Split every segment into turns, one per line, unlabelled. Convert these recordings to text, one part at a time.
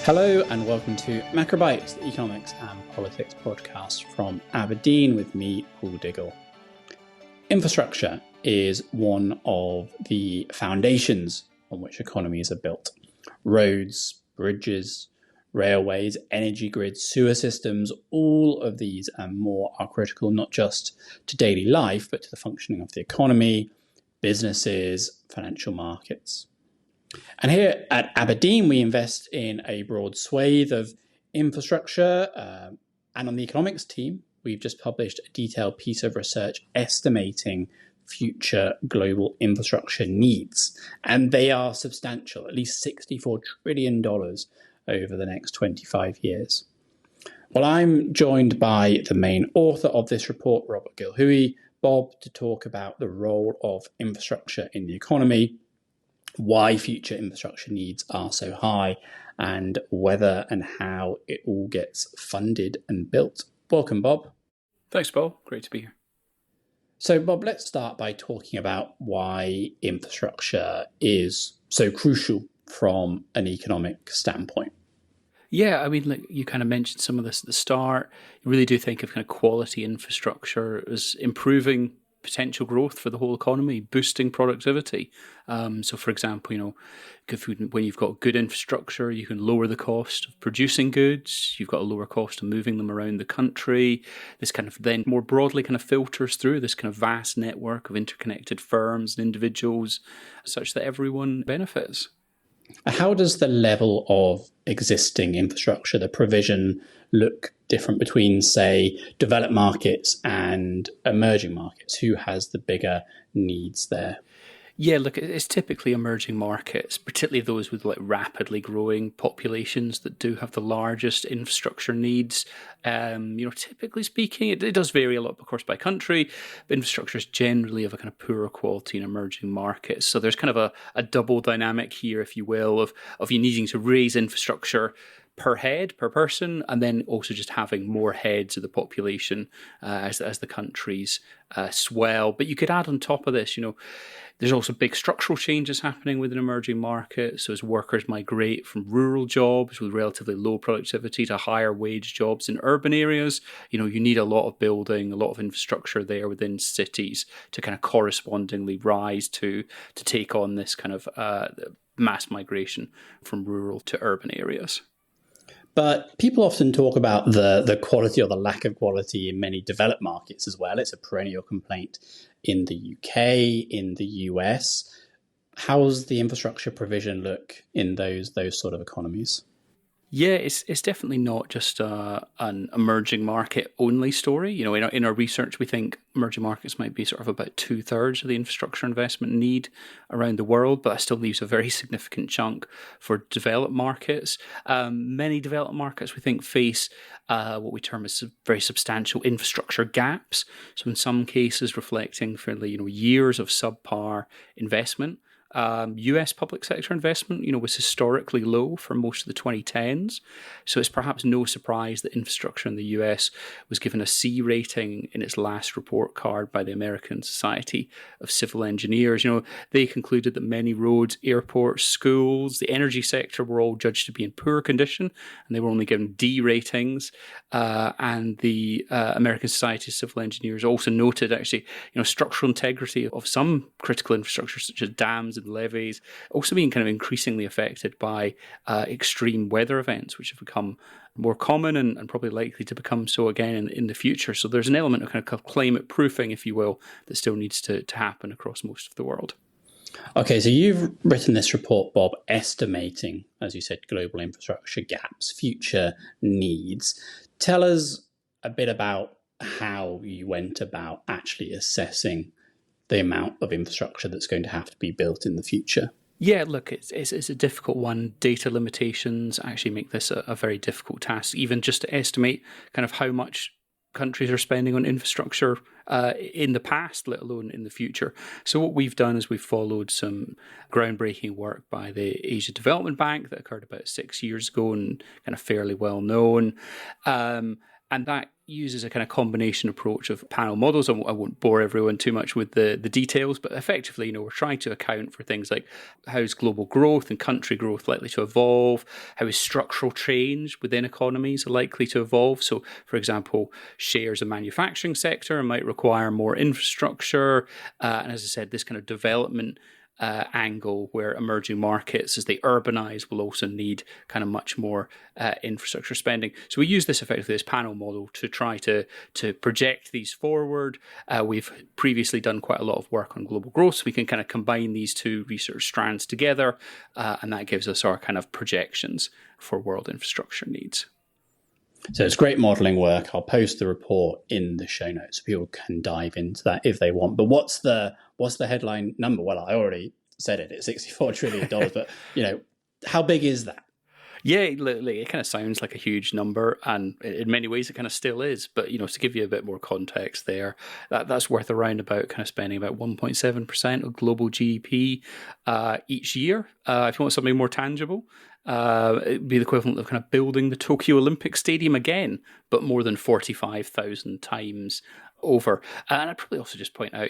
Hello and welcome to Macrobytes, the economics and politics podcast from Aberdeen with me, Paul Diggle. Infrastructure is one of the foundations on which economies are built. Roads, bridges, railways, energy grids, sewer systems, all of these and more are critical not just to daily life, but to the functioning of the economy, businesses, financial markets. And here at Aberdeen, we invest in a broad swathe of infrastructure. And on the economics team, we've just published a detailed piece of research estimating future global infrastructure needs. And they are substantial, at least $64 trillion over the next 25 years. Well, I'm joined by the main author of this report, Robert Gilhooly, Bob, to talk about the role of infrastructure in the economy, why future infrastructure needs are so high, and whether and how it all gets funded and built. Welcome, Bob.
Thanks, Paul. Great to be here.
So, Bob, let's start by talking about why infrastructure is so crucial from an economic standpoint.
Yeah, I mean, like you kind of mentioned some of this at the start. You really do think of kind of quality infrastructure as improving potential growth for the whole economy, boosting productivity. So, for example, when you've got good infrastructure, you can lower the cost of producing goods. You've got a lower cost of moving them around the country. This kind of then more broadly kind of filters through this kind of vast network of interconnected firms and individuals such that everyone benefits.
How does the level of existing infrastructure, the provision, look different between, say, developed markets and emerging markets? Who has the bigger needs there?
Yeah, look, it's typically emerging markets, particularly those with like rapidly growing populations that do have the largest infrastructure needs. Typically speaking, it does vary a lot, of course, by country, but infrastructure is generally of a kind of poorer quality in emerging markets. So there's kind of a double dynamic here, if you will, of you needing to raise infrastructure per head, per person, and then also just having more heads of the population as the countries swell. But you could add on top of this, there's also big structural changes happening within emerging markets. So as workers migrate from rural jobs with relatively low productivity to higher wage jobs in urban areas, you need a lot of building, a lot of infrastructure there within cities to kind of correspondingly rise to take on this kind of mass migration from rural to urban areas.
But people often talk about the quality or the lack of quality in many developed markets as well. It's a perennial complaint in the UK, in the US. How does the infrastructure provision look in those sort of economies?
Yeah, it's definitely not just an emerging market only story. In our research, we think emerging markets might be sort of about 2/3 of the infrastructure investment need around the world, but that still leaves a very significant chunk for developed markets. Many developed markets, we think, face what we term as very substantial infrastructure gaps. So in some cases, reflecting fairly, years of subpar investment. US public sector investment, was historically low for most of the 2010s. So it's perhaps no surprise that infrastructure in the US was given a C rating in its last report card by the American Society of Civil Engineers. They concluded that many roads, airports, schools, the energy sector were all judged to be in poor condition, and they were only given D ratings. And the American Society of Civil Engineers also noted actually, structural integrity of some critical infrastructure such as dams and levees also being kind of increasingly affected by extreme weather events, which have become more common and probably likely to become so again in the future. So there's an element of kind of climate proofing, if you will, that still needs to happen across most of the world.
Okay, so you've written this report, Bob, estimating, as you said, global infrastructure gaps, future needs. Tell us a bit about how you went about actually assessing the amount of infrastructure that's going to have to be built in the future.
Yeah, look, it's a difficult one. Data limitations actually make this a very difficult task, even just to estimate kind of how much countries are spending on infrastructure in the past, let alone in the future. So what we've done is we've followed some groundbreaking work by the Asia Development Bank that occurred about 6 years ago and kind of fairly well known. And that uses a kind of combination approach of panel models. I won't bore everyone too much with the details, but effectively, we're trying to account for things like how's global growth and country growth likely to evolve, how is structural change within economies likely to evolve. So, for example, shares of manufacturing sector might require more infrastructure. And as I said, this kind of development angle where emerging markets, as they urbanize, will also need kind of much more infrastructure spending. So we use this effectively, this panel model, to try to project these forward. We've previously done quite a lot of work on global growth, so we can kind of combine these two research strands together, and that gives us our kind of projections for world infrastructure needs.
So it's great modelling work. I'll post the report in the show notes so people can dive into that if they want. But what's the headline number? Well, I already said it. It's $64 trillion. But, how big is that?
Yeah, it kind of sounds like a huge number, and in many ways it kind of still is. But, to give you a bit more context there, that's worth around about kind of spending about 1.7% of global GDP each year. If you want something more tangible, it'd be the equivalent of kind of building the Tokyo Olympic Stadium again, but more than 45,000 times over. And I'd probably also just point out,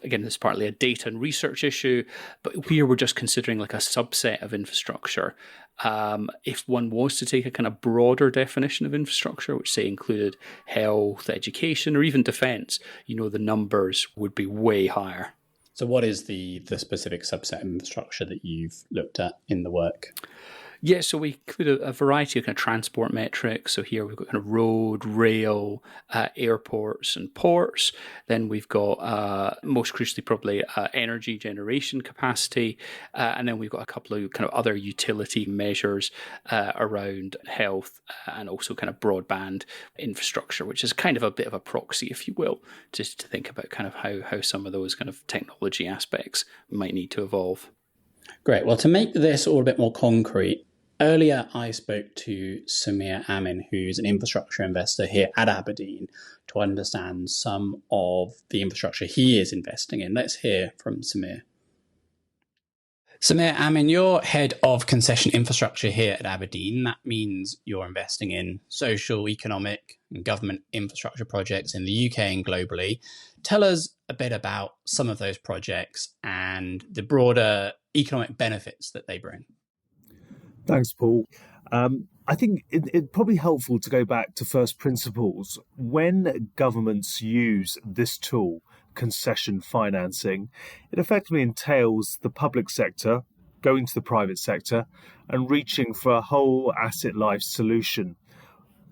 again, this is partly a data and research issue, but here we're just considering like a subset of infrastructure. If one was to take a kind of broader definition of infrastructure, which say included health, education, or even defence, the numbers would be way higher.
So what is the specific subset of infrastructure that you've looked at in the work?
Yeah, so we include a variety of kind of transport metrics. So here we've got kind of road, rail, airports and ports. Then we've got, most crucially probably, energy generation capacity. And then we've got a couple of kind of other utility measures around health and also kind of broadband infrastructure, which is kind of a bit of a proxy, if you will, just to think about kind of how some of those kind of technology aspects might need to evolve.
Great. Well, to make this all a bit more concrete, earlier I spoke to Samir Amin, who's an infrastructure investor here at Aberdeen, to understand some of the infrastructure he is investing in. Let's hear from Samir. Samir Amin, you're head of concession infrastructure here at Aberdeen. That means you're investing in social, economic, and government infrastructure projects in the UK and globally. Tell us a bit about some of those projects and the broader economic benefits that they bring.
Thanks, Paul. I think it's probably helpful to go back to first principles. When governments use this tool, concession financing, it effectively entails the public sector going to the private sector and reaching for a whole asset life solution,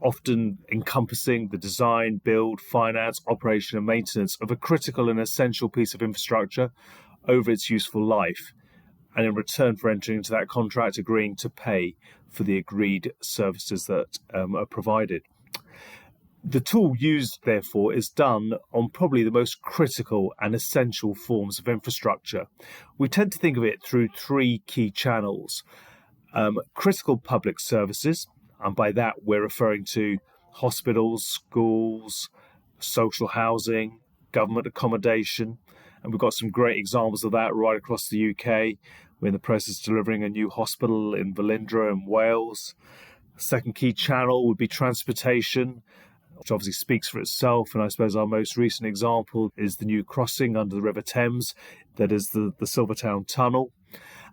often encompassing the design, build, finance, operation and maintenance of a critical and essential piece of infrastructure over its useful life, and in return for entering into that contract, agreeing to pay for the agreed services that are provided. The tool used, therefore, is done on probably the most critical and essential forms of infrastructure. We tend to think of it through three key channels. Critical public services, and by that we're referring to hospitals, schools, social housing, government accommodation, and we've got some great examples of that right across the UK. We're in the process of delivering a new hospital in Velindre in Wales. Second key channel would be transportation, which obviously speaks for itself. And I suppose our most recent example is the new crossing under the River Thames, that is the Silvertown Tunnel.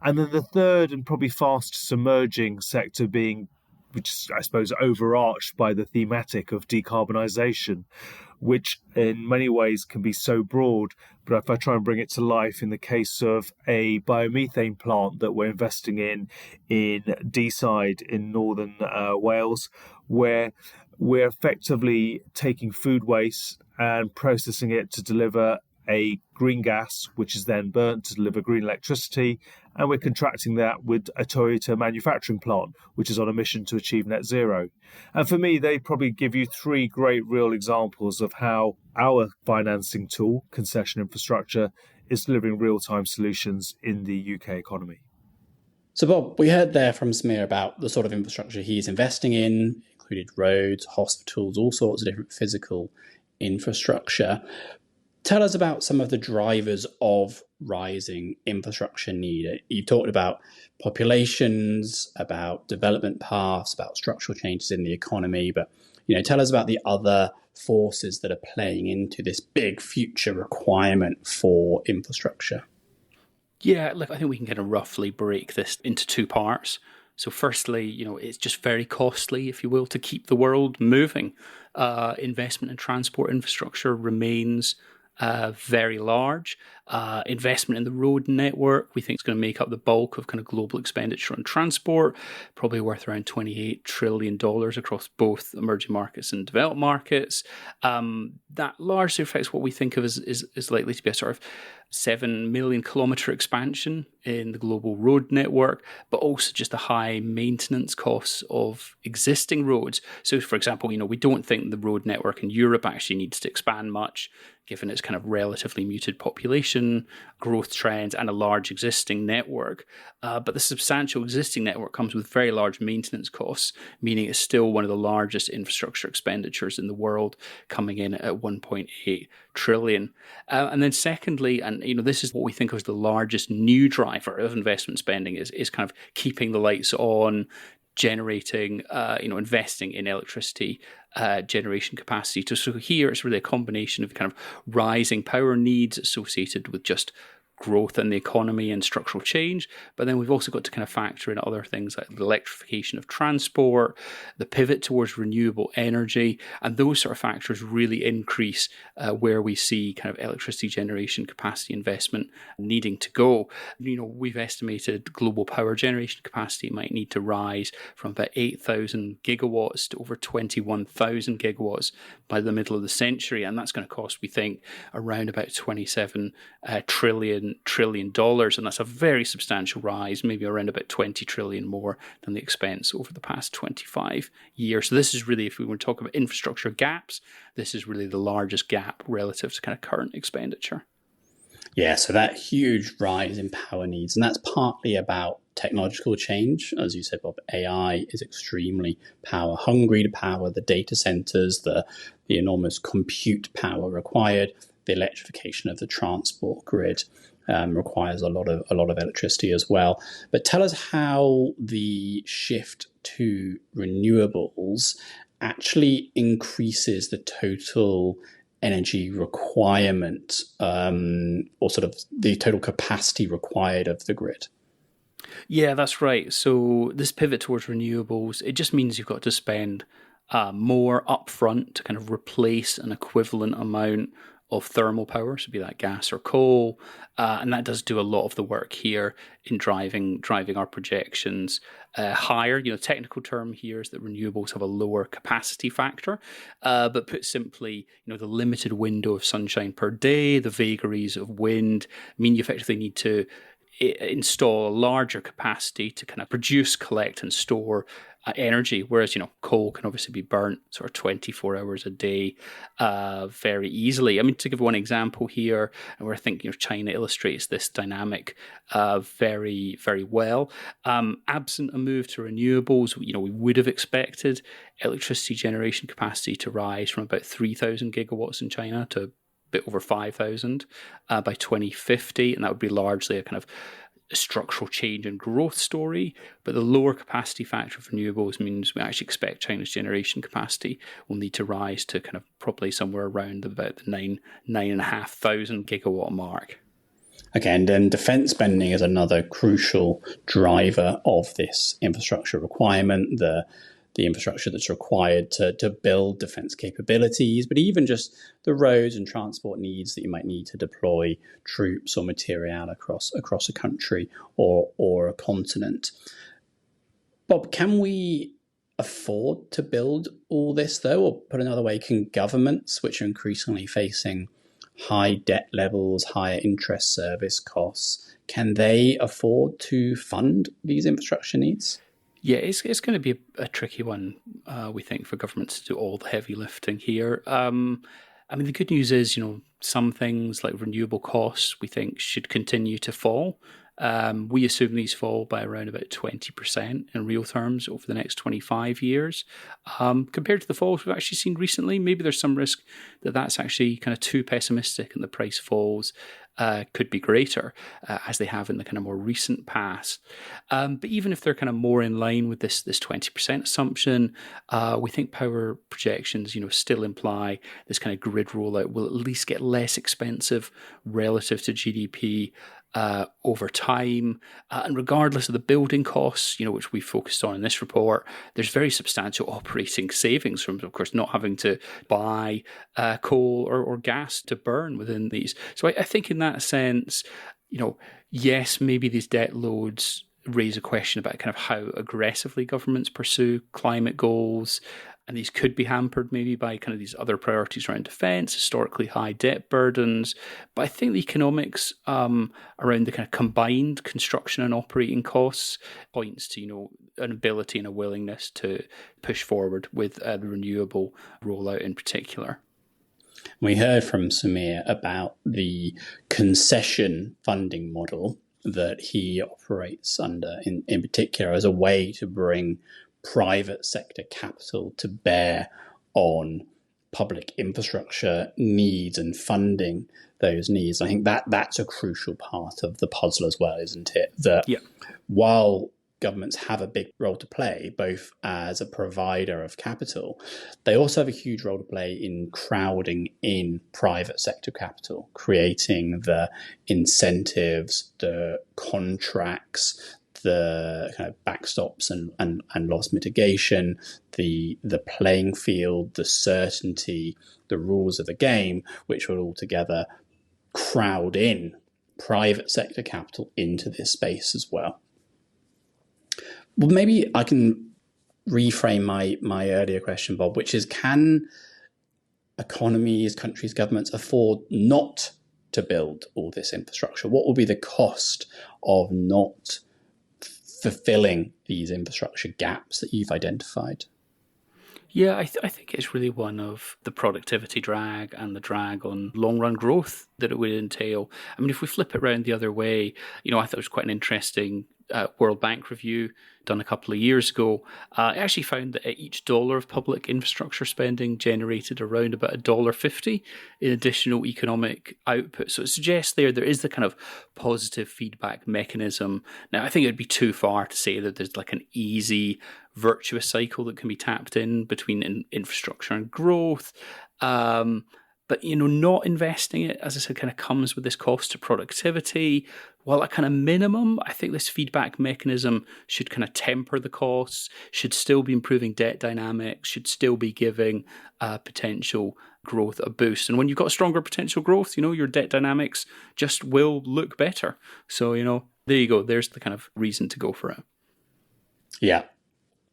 And then the third and probably fastest emerging sector being, which is, I suppose, overarched by the thematic of decarbonisation, which in many ways can be so broad. But if I try and bring it to life in the case of a biomethane plant that we're investing in Deeside in northern Wales, where we're effectively taking food waste and processing it to deliver a green gas, which is then burnt to deliver green electricity, and we're contracting that with a Toyota manufacturing plant, which is on a mission to achieve net zero. And for me, they probably give you three great real examples of how our financing tool, concession infrastructure, is delivering real-time solutions in the UK economy.
So, Bob, we heard there from Samir about the sort of infrastructure he's investing in, included roads, hospitals, all sorts of different physical infrastructure. Tell us about some of the drivers of rising infrastructure need. You've talked about populations, about development paths, about structural changes in the economy, but Tell us about the other forces that are playing into this big future requirement for infrastructure.
Yeah, look, I think we can kind of roughly break this into two parts. So firstly, it's just very costly, if you will, to keep the world moving. Investment in transport infrastructure remains very large. Investment in the road network, we think, is going to make up the bulk of kind of global expenditure on transport, probably worth around $28 trillion across both emerging markets and developed markets. That largely affects what we think of as likely to be a sort of 7 million kilometre expansion in the global road network, but also just the high maintenance costs of existing roads. So, for example, we don't think the road network in Europe actually needs to expand much, given its kind of relatively muted population growth trends and a large existing network. But the substantial existing network comes with very large maintenance costs, meaning it's still one of the largest infrastructure expenditures in the world, coming in at 1.8 trillion. And then secondly, and this is what we think of as the largest new driver of investment spending, is kind of keeping the lights on, generating, investing in electricity generation capacity. So here it's really a combination of kind of rising power needs associated with just growth in the economy and structural change. But then we've also got to kind of factor in other things like the electrification of transport, the pivot towards renewable energy, and those sort of factors really increase where we see kind of electricity generation capacity investment needing to go. We've estimated global power generation capacity might need to rise from about 8,000 gigawatts to over 21,000 gigawatts by the middle of the century, and that's going to cost, we think, around about $27 trillion, and that's a very substantial rise, maybe around about 20 trillion more than the expense over the past 25 years. So this is really, if we want to talk about infrastructure gaps, this is really the largest gap relative to kind of current expenditure.
Yeah, so that huge rise in power needs, and that's partly about technological change. As you said, Bob, AI is extremely power hungry to power the data centers, the enormous compute power required. The electrification of the transport grid requires a lot of electricity as well. But tell us how the shift to renewables actually increases the total energy requirement, or sort of the total capacity required of the grid.
Yeah, that's right. So this pivot towards renewables, it just means you've got to spend more upfront to kind of replace an equivalent amount of thermal power, so be that gas or coal, and that does do a lot of the work here in driving our projections higher. Technical term here is that renewables have a lower capacity factor, but put simply, the limited window of sunshine per day, the vagaries of wind, mean you effectively need to install a larger capacity to kind of produce, collect, and store energy, whereas coal can obviously be burnt sort of 24 hours a day very easily. I mean, to give one example here, and where I think China illustrates this dynamic very, very well. Absent a move to renewables, we would have expected electricity generation capacity to rise from about 3,000 gigawatts in China to a bit over 5,000 by 2050, and that would be largely a kind of structural change and growth story. But the lower capacity factor of renewables means we actually expect China's generation capacity will need to rise to kind of probably somewhere around about the 9,500 gigawatt mark.
Okay, and then defence spending is another crucial driver of this infrastructure requirement, the infrastructure that's required to build defence capabilities, but even just the roads and transport needs that you might need to deploy troops or material across a country or a continent. Bob, can we afford to build all this, though? Or put another way, can governments, which are increasingly facing high debt levels, higher interest service costs, can they afford to fund these infrastructure needs?
Yeah, it's going to be a tricky one, we think, for governments to do all the heavy lifting here. I mean, the good news is, some things like renewable costs, we think, should continue to fall. We assume these fall by around about 20% in real terms over the next 25 years. Compared to the falls we've actually seen recently, maybe there's some risk that's actually kind of too pessimistic and the price falls could be greater, as they have in the kind of more recent past. But even if they're kind of more in line with this 20% assumption, we think power projections, still imply this kind of grid rollout will at least get less expensive relative to GDP over time. And regardless of the building costs, which we focused on in this report, there's very substantial operating savings from, of course, not having to buy coal or gas to burn within these. So I think in that sense, yes, maybe these debt loads raise a question about kind of how aggressively governments pursue climate goals. And these could be hampered maybe by kind of these other priorities around defence, historically high debt burdens. But I think the economics around the kind of combined construction and operating costs points to, an ability and a willingness to push forward with the renewable rollout in particular.
We heard from Samir about the concession funding model that he operates under in particular as a way to bring private sector capital to bear on public infrastructure needs and funding those needs. I think that's a crucial part of the puzzle as well, isn't it? That while governments have a big role to play, both as a provider of capital, they also have a huge role to play in crowding in private sector capital, creating the incentives, the contracts, the kind of backstops and loss mitigation, the playing field, the certainty, the rules of the game, which will all together crowd in private sector capital into this space as well. Well, maybe I can reframe my earlier question, Bob, which is, can economies, countries, governments afford not to build all this infrastructure? What will be the cost of not fulfilling these infrastructure gaps that you've identified?
Yeah, I think it's really one of the productivity drag and the drag on long-run growth that it would entail. I mean, if we flip it around the other way, I thought it was quite an interesting World Bank review done a couple of years ago. I actually found that each dollar of public infrastructure spending generated around about $1.50 in additional economic output. So it suggests there is the kind of positive feedback mechanism. Now, I think it would be too far to say that there's like an easy virtuous cycle that can be tapped in between infrastructure and growth. But, not investing it, as I said, kind of comes with this cost to productivity. While at kind of minimum, I think this feedback mechanism should kind of temper the costs, should still be improving debt dynamics, should still be giving potential growth a boost. And when you've got stronger potential growth, your debt dynamics just will look better. So, there you go. There's the kind of reason to go for it.
Yeah.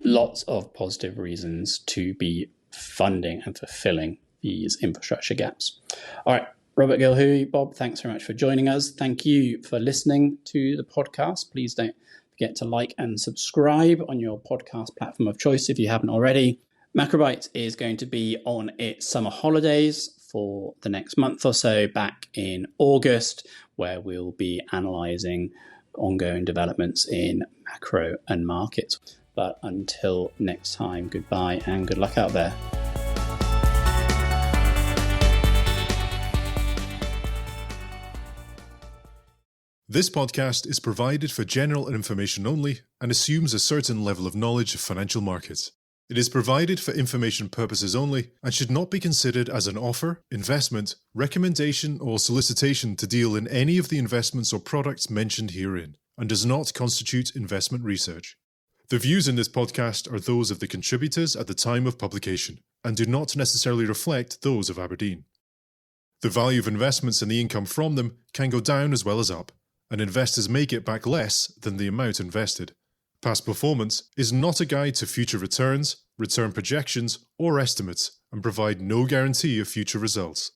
Lots of positive reasons to be funding and fulfilling these infrastructure gaps. All right, Robert Gilhooly, Bob, thanks very much for joining us. Thank you for listening to the podcast. Please don't forget to like and subscribe on your podcast platform of choice if you haven't already. Macrobytes is going to be on its summer holidays for the next month or so, back in August, where we'll be analysing ongoing developments in macro and markets. But until next time, goodbye and good luck out there.
This podcast is provided for general information only and assumes a certain level of knowledge of financial markets. It is provided for information purposes only and should not be considered as an offer, investment, recommendation, or solicitation to deal in any of the investments or products mentioned herein, and does not constitute investment research. The views in this podcast are those of the contributors at the time of publication and do not necessarily reflect those of Aberdeen. The value of investments and the income from them can go down as well as up, and investors may get back less than the amount invested. Past performance is not a guide to future returns, return projections, or estimates, and provide no guarantee of future results.